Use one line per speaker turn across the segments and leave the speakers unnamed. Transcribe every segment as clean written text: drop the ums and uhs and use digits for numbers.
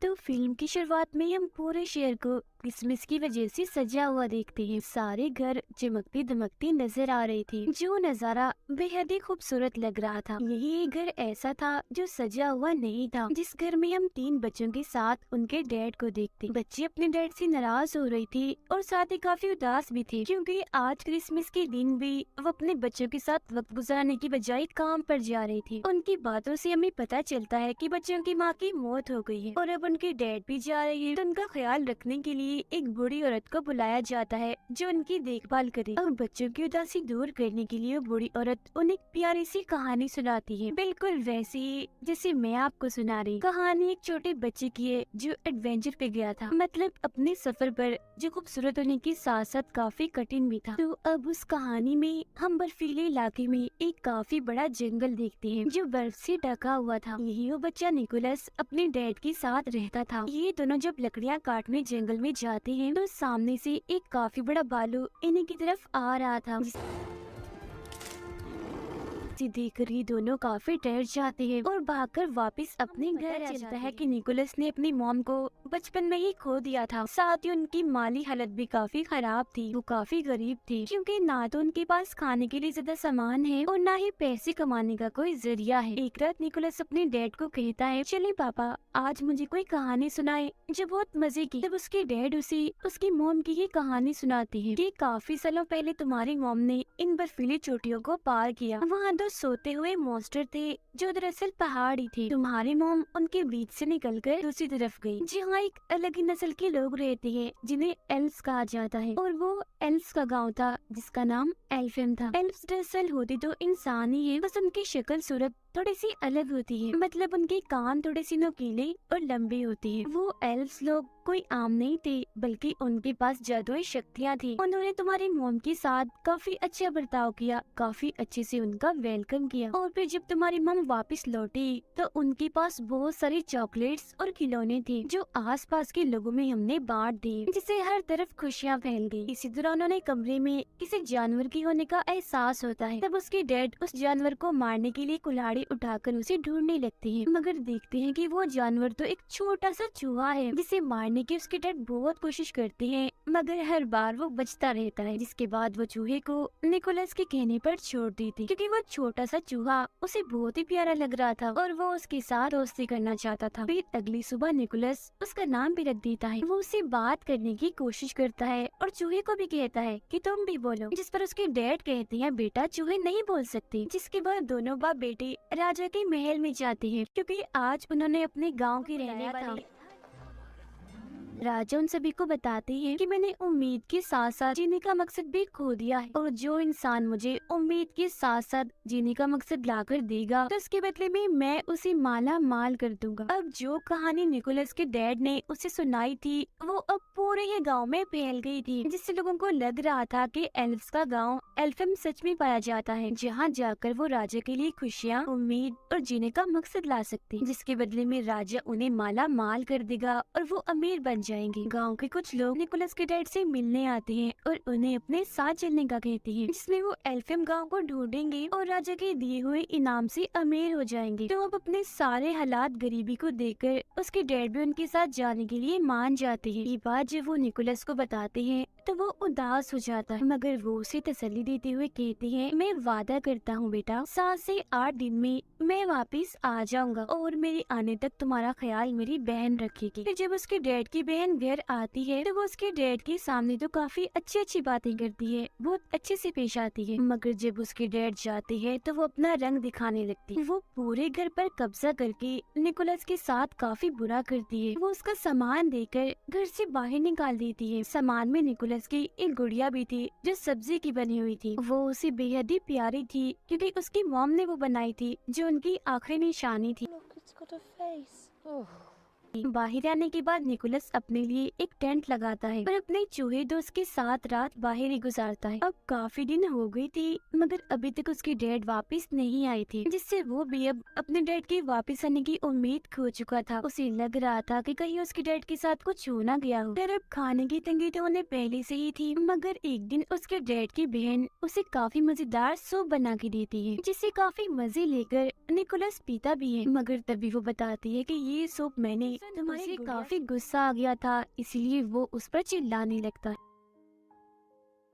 तो फिल्म की शुरुआत में हम पूरे शहर को क्रिसमस की वजह से सजा हुआ देखते हैं। सारे घर चमकती दमकती नजर आ रही थी। जो नजारा बेहद ही खूबसूरत लग रहा था। यही एक घर ऐसा था जो सजा हुआ नहीं था, जिस घर में हम 3 बच्चों के साथ उनके डैड को देखते। बच्चे अपने डैड से नाराज हो रही थी और साथ ही काफी उदास भी थी, क्योंकि आज क्रिसमस के दिन भी वो अपने बच्चों के साथ वक्त गुजारने की बजाय काम पर जा रही थी। उनकी बातों से हमें पता चलता है कि बच्चों की माँ की मौत हो गई है और अब उनके डैड भी जा रहे हैं। तो उनका ख्याल रखने के लिए एक बूढ़ी औरत को बुलाया जाता है जो उनकी देखभाल करे। और बच्चों की उदासी दूर करने के लिए वो बूढ़ी औरत उन्हें एक प्यारी सी कहानी सुनाती है, बिल्कुल वैसी जैसे मैं आपको सुना रही। कहानी एक छोटे बच्चे की है जो एडवेंचर पे गया था, मतलब अपने सफर पर, जो खूबसूरत होने के साथ साथ काफी कठिन भी था। तो अब उस कहानी में हम बर्फीले इलाके में एक काफी बड़ा जंगल देखते हैं जो बर्फ से ढका हुआ था। यही वो बच्चा निकोलस अपने डैड के साथ रहता था। ये दोनों जब लकड़ियाँ काटने जंगल में जाते हैं तो सामने से एक काफी बड़ा भालू इन्हीं की तरफ आ रहा था। देखकर ये दोनों काफी डर जाते हैं और भागकर वापस अपने घर आ जाता है कि निकोलस ने अपनी मॉम को बचपन में ही खो दिया था। साथ ही उनकी माली हालत भी काफी खराब थी। वो काफी गरीब थी, क्योंकि ना तो उनके पास खाने के लिए ज्यादा सामान है और ना ही पैसे कमाने का कोई जरिया है। एक रात निकोलस अपने डैड को कहता है, चलिए पापा आज मुझे कोई कहानी सुनाए जो बहुत मजे की। तब उसके डैड उसे उसकी मॉम की ये कहानी सुनाती है कि काफी सालों पहले तुम्हारी मॉम ने इन बर्फीली चोटियों को पार किया। वहाँ 2 सोते हुए मॉन्स्टर थे जो दरअसल पहाड़ी थे। तुम्हारी मॉम उनके बीच से निकलकर दूसरी तरफ गई, जहाँ एक अलग ही नस्ल के लोग रहते हैं जिन्हें एल्फ्स कहा जाता है, और वो एल्फ्स का गांव था जिसका नाम एल्फेम था। एल्फ्स दरअसल होते तो इंसान ही है, बस उनकी शक्ल सूरत थोड़ी सी अलग होती है, मतलब उनके कान थोड़े सी नुकीले और लंबे होते हैं। वो एल्फ्स लोग कोई आम नहीं थे, बल्कि उनके पास जादुई शक्तियाँ थी। उन्होंने तुम्हारी मॉम के साथ काफी अच्छा बर्ताव किया, काफी अच्छे से उनका वेलकम किया, और फिर जब तुम्हारी मॉम वापस लौटी तो उनके पास बहुत सारी चॉकलेट्स और खिलौने थे जो आसपास के लोगों में हमने बांट दिए, जिससे हर तरफ खुशियाँ फैल गई। इसी दौरान उन्हें कमरे में किसी जानवर की होने का एहसास होता है। तब उसके डैड उस जानवर को मारने के लिए कुल्हाड़ी उठाकर उसे ढूंढने लगते हैं, मगर देखते हैं कि वो जानवर तो एक छोटा सा चूहा है, जिसे मारने की उसके डैड बहुत कोशिश करते हैं, मगर हर बार वो बचता रहता है। जिसके बाद वो चूहे को निकोलस के कहने पर छोड़ देती, क्योंकि वो छोटा सा चूहा उसे बहुत ही प्यारा लग रहा था और वो उसके साथ दोस्ती करना चाहता था। फिर अगली सुबह निकोलस उसका नाम भी रख देता है। वो उससे बात करने की कोशिश करता है और चूहे को भी कहता है कि तुम भी बोलो, जिस पर उसके डैड कहते हैं बेटा चूहे नहीं बोल सकते। जिसके बाद दोनों बाप बेटे राजा के महल में जाते हैं, क्योंकि आज उन्होंने अपने गाँव की रहने वाली राजा उन सभी को बताते हैं कि मैंने उम्मीद के साथ साथ जीने का मकसद भी खो दिया है, और जो इंसान मुझे उम्मीद के साथ साथ जीने का मकसद लाकर देगा तो उसके बदले में मैं उसे माला माल कर दूंगा। अब जो कहानी निकोलस के डैड ने उसे सुनाई थी वो अब पूरे ही गांव में फैल गई थी, जिससे लोगों को लग रहा था कि एल्फ्स का गांव एल्फेम सच में पाया जाता है, जहां जाकर वो राजा के लिए खुशियां, उम्मीद और जीने का मकसद ला सकते हैं, जिसके बदले में राजा उन्हें माला माल कर देगा और वो अमीर बन जाएंगे। गांव के कुछ लोग निकोलस के डैड से मिलने आते हैं और उन्हें अपने साथ चलने का कहते हैं, जिसमें वो एल्फेम गांव को ढूंढेंगे और राजा के दिए हुए इनाम से अमीर हो जाएंगे। तो अब अपने सारे हालात गरीबी को देखकर उसके डैड भी उनके साथ जाने के लिए मान जाते हैं। ये बात जब वो निकोलस को बताते हैं तो वो उदास हो जाता है, मगर वो उसे तसल्ली देते हुए कहते हैं, मैं वादा करता हूँ बेटा 7 से 8 दिन में मैं वापस आ जाऊंगा और मेरे आने तक तुम्हारा ख्याल मेरी बहन रखेगी। फिर जब उसके डैड की बहन घर आती है तो वो उसके डैड के सामने तो काफी अच्छी अच्छी बातें करती है, बहुत अच्छे से पेश आती है, मगर जब उसके डैड जाते हैं तो वो अपना रंग दिखाने लगती है। वो पूरे घर पर कब्जा करके निकोलस के साथ काफी बुरा करती है। वो उसका सामान देकर घर से बाहर निकाल देती है। सामान में निकोलस की एक गुड़िया भी थी जो सब्जी की बनी हुई थी। वो उसे बेहद ही प्यारी थी, क्योंकि उसकी मॉम ने वो बनाई थी, जो उनकी आखिरी निशानी थी।
Look, it's got a face. Oh.
बाहर आने के बाद निकोलस अपने लिए एक टेंट लगाता है और अपने चूहे दोस्त के साथ रात बाहर ही गुजारता है। अब काफी दिन हो गई थी, मगर अभी तक उसके डैड वापस नहीं आए थे, जिससे वो भी अब अपने डैड के वापस आने की उम्मीद खो चुका था। उसे लग रहा था कि कहीं उसके डैड के साथ कुछ हो ना गया हो। फिर अब खाने की तंगी तो उन्हें पहले से ही थी, मगर एक दिन उसके डैड की बहन उसे काफी मजेदार सूप बना के देती है, जिसे काफी मजे लेकर निकोलस पीता भी है। मगर तभी वो बताती है कि ये सूप मैंने तुम्हारे काफी गुस्सा आ गया था, इसीलिए वो उस पर चिल्लाने लगता है।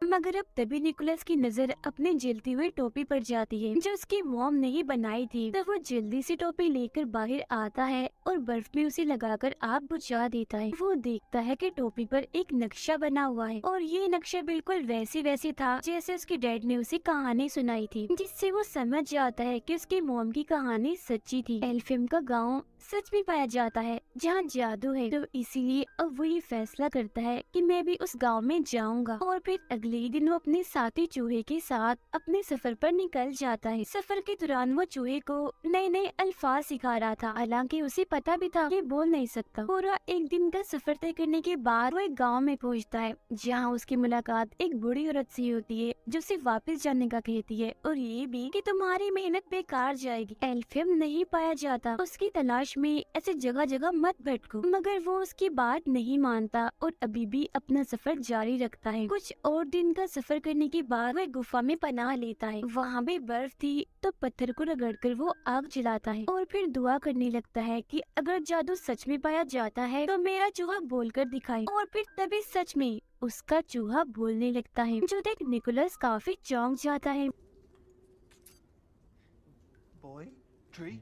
मगर अब तभी निकोलस की नजर अपने जलती हुई टोपी पर जाती है जो उसकी मॉम ने ही बनाई थी। तब वो जल्दी से टोपी लेकर बाहर आता है और बर्फ में उसे लगाकर आग बुझा देता है। वो देखता है कि टोपी पर एक नक्शा बना हुआ है और ये नक्शा बिल्कुल वैसे था जैसे उसके डैड ने उसे कहानी सुनाई थी, जिससे वो समझ जाता है कि उसकी मॉम की कहानी सच्ची थी। एल्फिम का गाँव सच में पाया जाता है जहाँ जादू है, तो इसीलिए अब वो ये फैसला करता है कि मैं भी उस गांव में जाऊंगा। और फिर अगले ही दिन वो अपने साथी चूहे के साथ अपने सफर पर निकल जाता है। सफर के दौरान वो चूहे को नए नए अल्फाज सिखा रहा था, हालांकि उसे पता भी था कि बोल नहीं सकता। पूरा एक दिन का सफर तय करने के बाद वो एक गाँव में पहुँचता है जहाँ उसकी मुलाकात एक बूढ़ी औरत से होती है जो उसे वापस जाने का कहती है और ये भी कि तुम्हारी मेहनत बेकार जाएगी। एल्फिम नहीं पाया जाता, उसकी तलाश में ऐसे जगह जगह मत भटको। मगर वो उसकी बात नहीं मानता और अभी भी अपना सफर जारी रखता है। कुछ और दिन का सफर करने के बाद वह गुफा में पनाह लेता है। वहाँ भी बर्फ थी तो पत्थर को रगड़कर वो आग जलाता है और फिर दुआ करने लगता है कि अगर जादू सच में पाया जाता है तो मेरा चूहा बोलकर दिखाए। और फिर तभी सच में उसका चूहा बोलने लगता है, जो देख निकोलस काफी चौंक जाता है।
Boy, tree,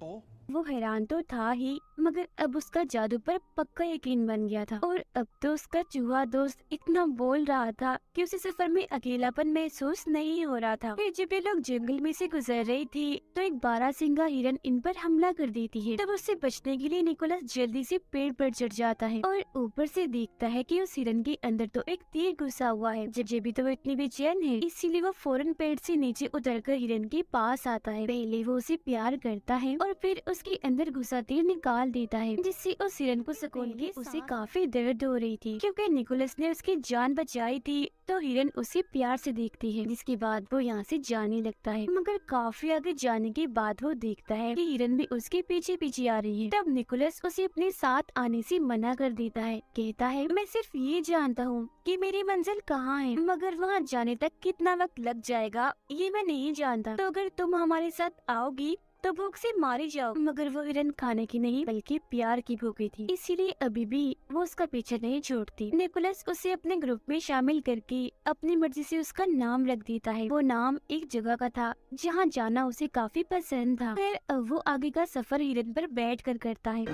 ball.
वो हैरान तो था ही, मगर अब उसका जादू पर पक्का यकीन बन गया था। और अब तो उसका चूहा दोस्त इतना बोल रहा था कि उसे सफर में अकेलापन महसूस नहीं हो रहा था। फिर जब ये लोग जंगल में से गुजर रही थी तो एक बारहसिंगा हिरन इन पर हमला कर देती है। तब उससे बचने के लिए निकोलस जल्दी से पेड़ पर चढ़ जाता है और ऊपर से देखता है कि उस हिरन के अंदर तो एक तीर घुसा हुआ है। जब भी तो वो इतनी बेचैन है, इसीलिए वो फौरन पेड़ से नीचे उतरकर हिरन के पास आता है। पहले वो उसे प्यार करता है और फिर उसके अंदर घुसा तीर निकाल देता है, जिससे उस हिरन को सुकून की उसे काफी दर्द हो रही थी क्योंकि निकोलस ने उसकी जान बचाई थी। तो हिरन उसे प्यार से देखती है, जिसके बाद वो यहाँ से जाने लगता है। मगर काफी आगे जाने के बाद वो देखता है कि हिरन भी उसके पीछे पीछे आ रही है। तब निकोलस उसे अपने साथ आने से मना कर देता है, कहता है मैं सिर्फ ये जानता हूँ कि मेरी मंजिल कहाँ है, मगर वहाँ जाने तक कितना वक्त लग जाएगा ये मैं नहीं जानता। तो अगर तुम हमारे साथ आओगी तो भूख से मारी जाओ। मगर वो हिरन खाने की नहीं बल्कि प्यार की भूखी थी, इसीलिए अभी भी वो उसका पीछा नहीं छोड़ती। निकोलस उसे अपने ग्रुप में शामिल करके अपनी मर्जी से उसका नाम रख देता है। वो नाम एक जगह का था जहाँ जाना उसे काफी पसंद था। फिर अब वो आगे का सफर हिरन पर बैठ कर करता है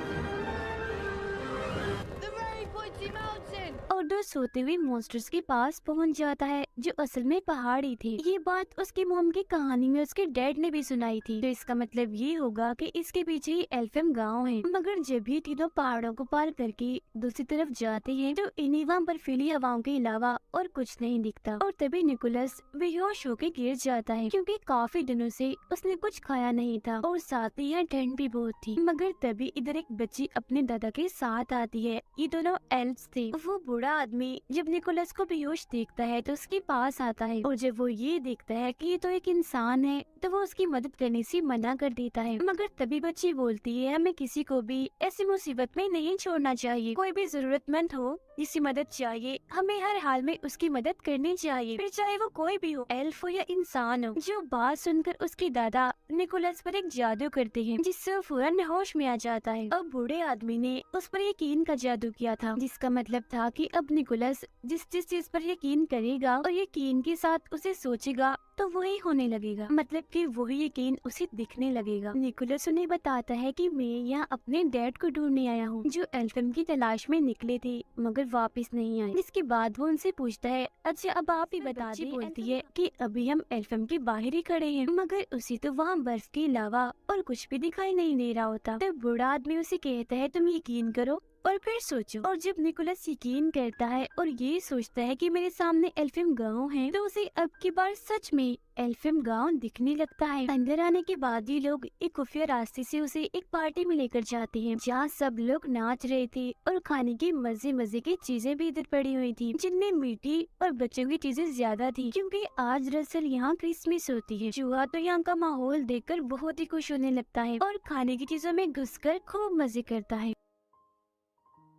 The very pointy mountain!
और दो सोते हुए मॉन्स्टर्स के पास पहुंच जाता है जो असल में पहाड़ी थे। ये बात उसकी मॉम की कहानी में उसके डैड ने भी सुनाई थी, तो इसका मतलब ये होगा कि इसके पीछे ही एल्फिम गांव है। मगर जब ये तीनों पहाड़ों को पार करके दूसरी तरफ जाते हैं तो इन्हीं वहाँ बर्फीली हवाओं के अलावा और कुछ नहीं दिखता। और तभी निकोलस बेहोश होके गिर जाता है क्योंकि काफी दिनों से उसने कुछ खाया नहीं था और साथ ही यहाँ ठंड भी बहुत थी। मगर तभी इधर एक बच्ची अपने दादा के साथ आती है। ये दोनों एल्फ्स थे। वो बूढ़ा आदमी जब निकोलस को बेहोश देखता है तो उसके पास आता है और जब वो ये देखता है कि ये तो एक इंसान है तो वो उसकी मदद करने से मना कर देता है। मगर तभी बच्ची बोलती है हमें किसी को भी ऐसी मुसीबत में नहीं छोड़ना चाहिए। कोई भी जरूरतमंद हो जिसकी मदद चाहिए हमें हर हाल में उसकी मदद करनी चाहिए, फिर चाहे वो कोई भी हो, एल्फ हो या इंसान हो। जो बात सुनकर उसके दादा निकोलस पर एक जादू करते हैं जिससे वो फौरन होश में आ जाता है। अब बूढ़े आदमी ने उस पर यकीन का जादू किया था, जिसका मतलब था कि अब निकोलस जिस जिस चीज पर यकीन करेगा और यकीन के साथ उसे सोचेगा तो वही होने लगेगा, मतलब कि वही यकीन उसे दिखने लगेगा। निकोलस उन्हें बताता है कि मैं यहाँ अपने डैड को ढूंढने आया हूँ जो एल्फिम की तलाश में निकले थे मगर वापस नहीं आए। जिसके बाद वो उनसे पूछता है अच्छा अब आप ही बता दें। बोलती है कि अभी हम एल्फिम के बाहर ही खड़े हैं, मगर उसे तो वहाँ बर्फ के अलावा और कुछ भी दिखाई नहीं दे रहा होता। तो बूढ़ा आदमी उसे कहता है तुम यकीन करो और फिर सोचो। और जब निकोलस यकीन करता है और ये सोचता है कि मेरे सामने एल्फिम गांव है तो उसे अब की बार सच में एल्फिम गांव दिखने लगता है। अंदर आने के बाद ये लोग एक खुफिया रास्ते से उसे एक पार्टी में लेकर जाते हैं जहाँ सब लोग नाच रहे थे और खाने की मजे मजे की चीजें भी इधर पड़ी हुई थी जिनमें मीठी और बच्चों की चीजें ज्यादा थी क्योंकि आज दरअसल यहाँ क्रिसमस होती है। चूहा तो यहाँ का माहौल देखकर बहुत ही खुश होने लगता है और खाने की चीजों में घुसकर खूब मजे करता है।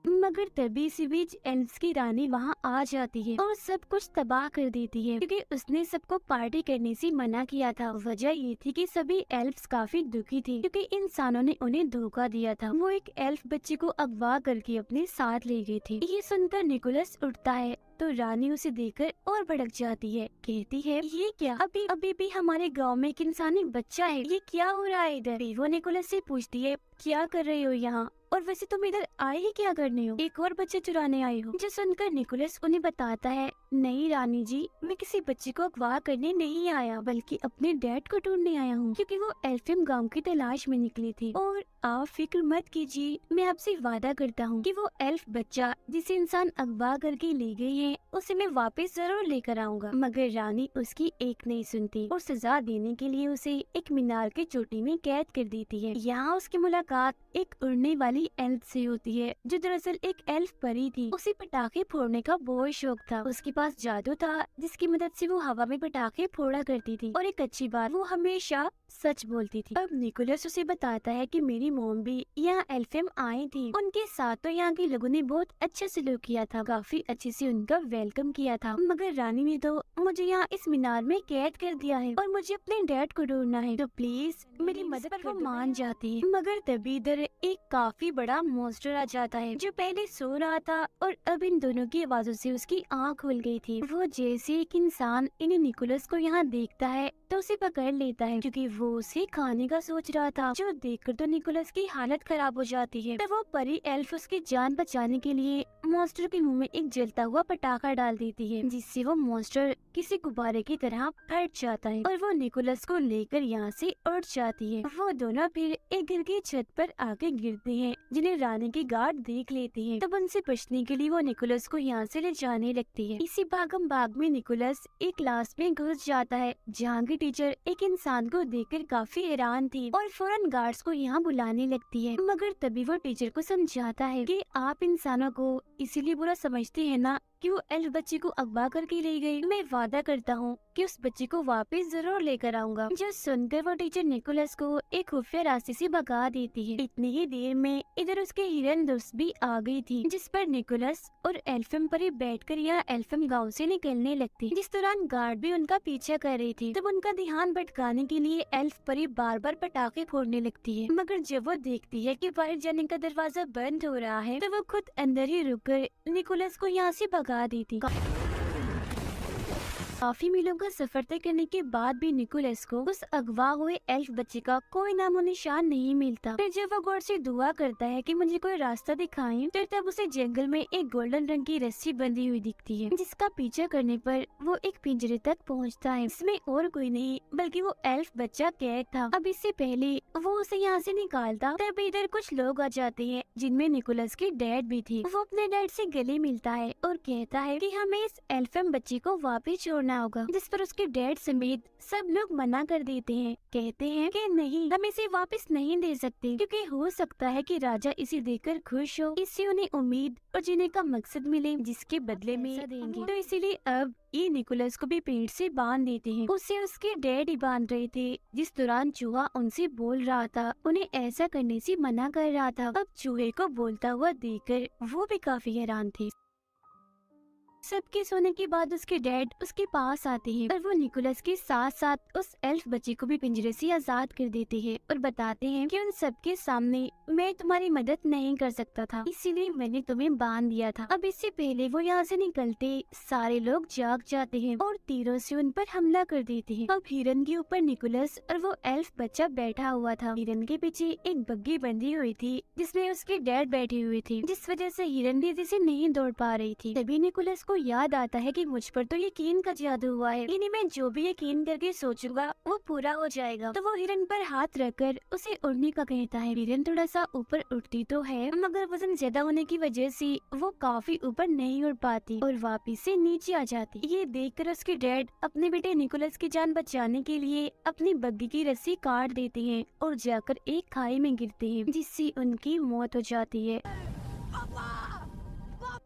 मगर तभी इसी बीच एल्फ्स की रानी वहाँ आ जाती है और सब कुछ तबाह कर देती है, क्योंकि उसने सबको पार्टी करने से मना किया था। वजह ये थी कि सभी एल्फ्स काफी दुखी थे, क्योंकि इंसानों ने उन्हें धोखा दिया था। वो एक एल्फ बच्चे को अगवा करके अपने साथ ले गए थे। ये सुनकर निकोलस उठता है तो रानी उसे देखकर और भड़क जाती है। कहती है, ये क्या, अभी अभी भी हमारे गांव में एक इंसानी बच्चा है, ये क्या हो रहा है इधर? फिर वो निकोलस से पूछती है, क्या कर रही हो यहाँ, और वैसे तुम इधर आए ही क्या करने हो? एक और बच्चे चुराने आए हो? जो सुनकर निकोलस उन्हें बताता है, नहीं रानी जी, मैं किसी बच्चे को अगवा करने नहीं आया, बल्कि अपने डैड को ढूंढने आया हूँ, क्योंकि वो एल्फिम गांव की तलाश में निकली थी। और आप फिक्र मत कीजिए, मैं आपसे वादा करता हूँ कि वो एल्फ बच्चा जिसे इंसान अगवा करके ले गए हैं, उसे मैं वापस जरूर लेकर आऊंगा। मगर रानी उसकी एक नहीं सुनती और सजा देने के लिए उसे एक मीनार की चोटी में कैद कर देती है। यहाँ उसकी मुलाकात एक उड़ने वाली एल्फ से होती है, जो दरअसल एक एल्फ परी थी। उसे पटाखे फोड़ने का बहुत शौक था। उसके पास जादू था जिसकी मदद से वो हवा में पटाखे फोड़ा करती थी, और एक अच्छी बात, वो हमेशा सच बोलती थी। अब निकोलस उसे बताता है कि मेरी मॉम भी यहाँ एल्फिम आई थी, उनके साथ तो यहाँ के लोगों ने बहुत अच्छा सलूक किया था, काफी अच्छे से उनका वेलकम किया था। मगर रानी ने तो मुझे यहाँ इस मीनार में कैद कर दिया है और मुझे अपने डैड को ढूंढना है, तो प्लीज मेरी मदद कर। वो मान जाती है, मगर तभी इधर एक काफी बड़ा मॉन्स्टर आ जाता है, जो पहले सो रहा था और अब इन दोनों की आवाजों से उसकी आँख खुल गई थी। वो जैसे एक इंसान इन निकोलस को यहाँ देखता है तो उसे पकड़ लेता है, क्योंकि वो उसे खाने का सोच रहा था, जो देखकर तो निकोलस की हालत खराब हो जाती है। तब वो परी एल्फ उसकी जान बचाने के लिए मॉन्स्टर के मुंह में एक जलता हुआ पटाखा डाल देती है, जिससे वो मॉन्स्टर किसी गुब्बारे की तरह फट जाता है और वो निकोलस को लेकर यहाँ से उड़ जाती है। वो दोनों फिर एक घर की छत पर आके गिरते हैं, जिन्हें रानी की गार्ड देख लेती है। तब उनसे बचने के लिए वो निकोलस को यहाँ से ले जाने लगती है। इसी भागम भाग में निकोलस एक क्लास में घुस जाता है, जहाँ की टीचर एक इंसान को देखकर काफी हैरान थी और फौरन गार्ड्स को यहाँ बुलाने लगती है। मगर तभी वो टीचर को समझाता है कि आप इंसानों को इसीलिए बुरा समझते हैं ना कि वो एल्फ बच्चे को अगवा करके ले गई। मैं वादा करता हूँ कि उस बच्चे को वापस जरूर लेकर आऊंगा। जो सुनकर वो टीचर निकोलस को एक खुफिया रास्ते से भगा देती है। इतनी ही देर में इधर उसके हिरन दोस्त भी आ गई थी, जिस पर निकोलस और एल्फिम परी बैठकर यहाँ एल्फिम गांव से निकलने लगती। जिस दौरान गार्ड भी उनका पीछा कर रही थी। तब उनका ध्यान भटकाने के लिए एल्फ परी बार बार पटाखे फोड़ने लगती है, मगर जब वो देखती है कि बाहर जाने का दरवाजा बंद हो रहा है, तो वो खुद अंदर ही रुककर निकोलस को यहाँ से भगा देती। काफी मीलों का सफर तय करने के बाद भी निकोलस को उस अगवा हुए एल्फ बच्चे का कोई नामो निशान नहीं मिलता। फिर जब वो गॉड से दुआ करता है कि मुझे कोई रास्ता दिखाएं, तो तब उसे जंगल में एक गोल्डन रंग की रस्सी बंधी हुई दिखती है, जिसका पीछा करने पर वो एक पिंजरे तक पहुंचता है। इसमें और कोई नहीं बल्कि वो एल्फ बच्चा कैद था। अब इससे पहले वो उसे यहाँ से निकालता, तब इधर कुछ लोग आ जाते हैं, जिनमें निकोलस की डैड भी थी। वो अपने डैड से गले मिलता है और कहता है कि हमें इस एल्फिम बच्चे को वापस छोड़ना होगा, जिस पर उसके डैड समेत सब लोग मना कर देते हैं। कहते हैं कि नहीं, हम इसे वापस नहीं दे सकते, क्योंकि हो सकता है कि राजा इसे देखकर खुश हो, इससे उन्हें उम्मीद और जीने का मकसद मिले, जिसके बदले में देंगे। तो इसीलिए अब ये निकोलस को भी पेड़ से बांध देते हैं। उसे उसके डैड ही बांध रहे थे। जिस दौरान चूहा उनसे बोल रहा था, उन्हें ऐसा करने से मना कर रहा था। अब चूहे को बोलता हुआ देखकर वो भी काफी हैरान थे। सबके सोने के बाद उसके डैड उसके पास आते हैं और वो निकोलस के साथ साथ उस एल्फ बच्चे को भी पिंजरे से आजाद कर देते हैं और बताते हैं कि उन सबके सामने मैं तुम्हारी मदद नहीं कर सकता था, इसीलिए मैंने तुम्हें बांध दिया था। अब इससे पहले वो यहाँ से निकलते सारे लोग जाग जाते हैं और तीरों से उन पर हमला कर देते हैं। अब हिरन के ऊपर निकोलस और वो एल्फ बच्चा बैठा हुआ था। हिरन के पीछे एक बग्गी बंधी हुई थी, जिसमें उसके डैड बैठे हुए थे, जिस वजह से हिरन तेजी से नहीं दौड़ पा रही थी। तभी निकोलस को याद आता है कि मुझ पर तो यकीन का जादू हुआ है, इन्हें मैं जो भी यकीन करके सोचूंगा वो पूरा हो जाएगा। तो वो हिरन पर हाथ रखकर उसे उड़ने का कहता है। हिरन थोड़ा सा ऊपर उड़ती तो है, मगर वजन ज्यादा होने की वजह से वो काफी ऊपर नहीं उड़ पाती और वापिस से नीचे आ जाती। ये देखकर उसके डैड अपने बेटे निकोलस की जान बचाने के लिए अपनी बग्गी की रस्सी काट देते हैं और जाकर एक खाई में गिरते हैं, जिससे उनकी मौत हो जाती है।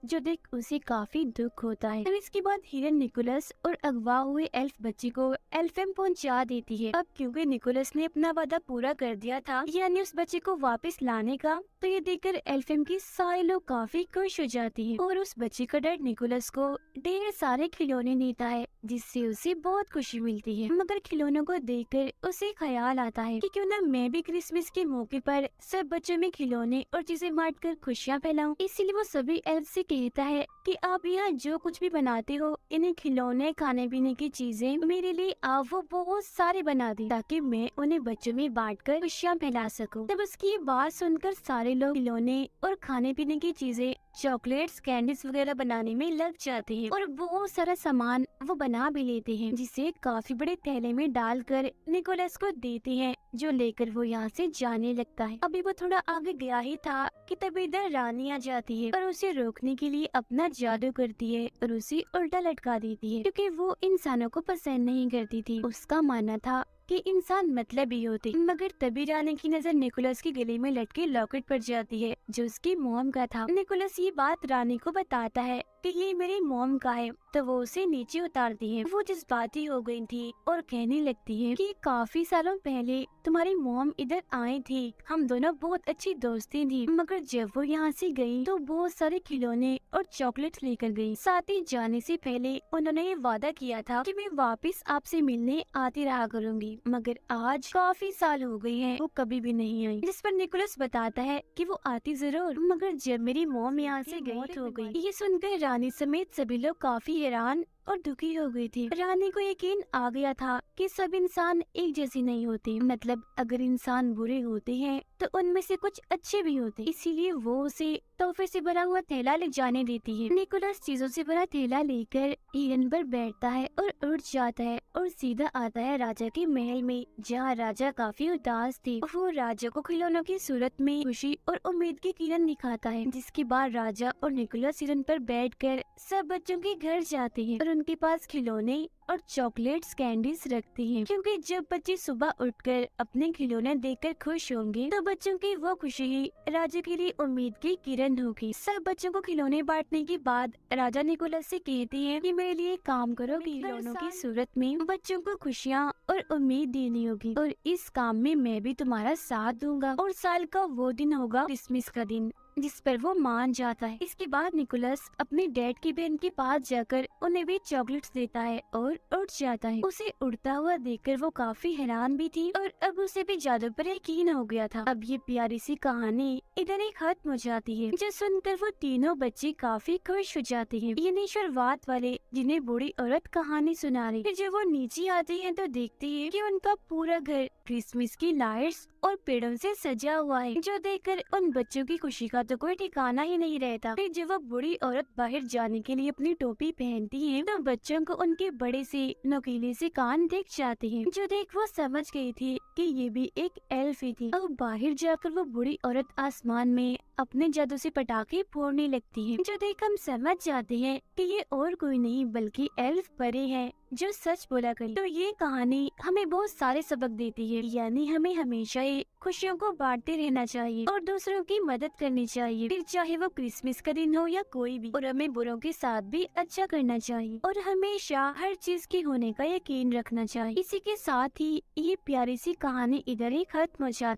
जो देख उसे काफी दुख होता है। और इसके बाद हिरन निकोलस और अगवा हुए एल्फ बच्चे को एल्फेम पहुंचा देती है। अब क्योंकि निकोलस ने अपना वादा पूरा कर दिया था, यानी उस बच्चे को वापस लाने का, तो ये देखकर एल्फेम की सारे लोग काफी खुश हो जाते हैं और उस बच्चे का डैड निकोलस को ढेर सारे खिलौने देता है, जिससे उसे बहुत खुशी मिलती है। मगर खिलौनों को देखकर उसे ख्याल आता है कि क्यों ना मैं भी क्रिसमस के मौके पर सब बच्चों में खिलौने और चीजें बांट कर खुशियाँ फैलाऊं। इसीलिए वो सभी एल्फ से कहता है कि आप यहाँ जो कुछ भी बनाते हो, इन्हें खिलौने, खाने पीने की चीजें मेरे लिए आप वो बहुत सारे बना दी, ताकि मैं उन्हें बच्चों में बांट कर खुशियाँ फैला सकूं। तब उसकी ये बात सुनकर सारे लोग खिलौने और खाने पीने की चीजें, चॉकलेट्स, कैंडीज वगैरह बनाने में लग जाते हैं और बहुत सारा सामान वो बना भी लेते हैं, जिसे काफी बड़े थैले में डालकर निकोलस को देते हैं, जो लेकर वो यहाँ से जाने लगता है। अभी वो थोड़ा आगे गया ही था कि तभी इधर रानी आ जाती है और उसे रोकने के लिए अपना जादू करती है और उसे उल्टा लटका देती है, क्योंकि वो इंसानों को पसंद नहीं करती थी। उसका मानना था कि इंसान मतलबी होते। मगर तभी रानी की नजर निकोलस के गले में लटके लॉकेट पर जाती है, जो उसकी मॉम का था। निकोलस ये बात रानी को बताता है कि ये मेरी मॉम का है, तो वो उसे नीचे उतारती है। वो जज्बाती हो गई थी और कहने लगती है कि काफी सालों पहले तुम्हारी मॉम इधर आई थी, हम दोनों बहुत अच्छी दोस्ती थी, मगर जब वो यहाँ से गई तो बहुत सारे खिलौने और चॉकलेट्स लेकर गई। साथ ही जाने से पहले उन्होंने ये वादा किया था कि मैं वापस आपसे मिलने आती रहा करूंगी, मगर आज काफी साल हो गई हैं, वो कभी भी नहीं आई। जिस पर निकोलस बताता है कि वो आती जरूर, मगर जब मेरी मॉम यहाँ से गई हो गई। ये सुनकर रानी समेत सभी लोग काफी हैरान और दुखी हो गई थी। रानी को यकीन आ गया था कि सब इंसान एक जैसे नहीं होते, मतलब अगर इंसान बुरे होते हैं तो उनमें से कुछ अच्छे भी होते। इसीलिए वो उसे तोहफे से भरा हुआ थैला ले जाने देती है। निकोलस चीजों से भरा थैला लेकर हिरन पर बैठता है और उड़ जाता है और सीधा आता है राजा के महल में, जहाँ राजा काफी उदास थे। वो राजा को खिलौनों की सूरत में खुशी और उम्मीद की किरण दिखाता है, जिसके बाद राजा और निकोलस हिरन पर बैठकर सब बच्चों के घर जाते हैं और उनके पास खिलौने और चॉकलेट्स, कैंडीज रखते हैं, क्योंकि जब बच्चे सुबह उठकर अपने खिलौने देखकर खुश होंगे तो बच्चों की वो खुशी ही राजा के लिए उम्मीद की किरण होगी। सब बच्चों को खिलौने बांटने के बाद राजा निकोलस से कहते हैं कि मेरे लिए काम करो, खिलौनों की सूरत में बच्चों को खुशियाँ और उम्मीद देनी होगी, और इस काम में मैं भी तुम्हारा साथ दूंगा। और साल का वो दिन होगा क्रिसमस का दिन, जिस पर वो मान जाता है। इसके बाद निकोलस अपने डैड की बहन के पास जाकर उन्हें भी चॉकलेट्स देता है और उड़ जाता है। उसे उड़ता हुआ देखकर वो काफी हैरान भी थी और अब उसे भी जादू पर यकीन हो गया था। अब ये प्यारी सी कहानी इधर ही खत्म हो जाती है, जो सुनकर वो तीनों बच्चे काफी खुश हो जाते हैं। ये नहीं शुरुआत वाले जिन्हें बूढ़ी औरत कहानी सुना रही। फिर जब वो नीचे आते हैं तो देखते हैं कि उनका पूरा घर क्रिसमस की लाइट्स और पेड़ों से सजा हुआ है, जो देखकर उन बच्चों की खुशी का तो कोई ठिकाना ही नहीं रहता। फिर जब वो बूढ़ी औरत बाहर जाने के लिए अपनी टोपी पहनती है तो बच्चों को उनके बड़े से नुकीले से कान दिख जाते हैं, जो देख वो समझ गई थी कि ये भी एक एल्फ ही थी। अब बाहर जाकर वो बूढ़ी औरत आसमान में अपने जादू से पटाखे फोड़ने लगती है, जो देख हम समझ जाते हैं कि ये और कोई नहीं बल्कि एल्फ परी है जो सच बोला करी। तो ये कहानी हमें बहुत सारे सबक देती है, यानी हमें हमेशा ही खुशियों को बांटते रहना चाहिए और दूसरों की मदद करनी चाहिए, फिर चाहे वो क्रिसमस का दिन हो या कोई भी। और हमें बुरों के साथ भी अच्छा करना चाहिए और हमेशा हर चीज के होने का यकीन रखना चाहिए। इसी के साथ ही ये प्यारी सी कहानी इधर ही खत्म हो जाती है।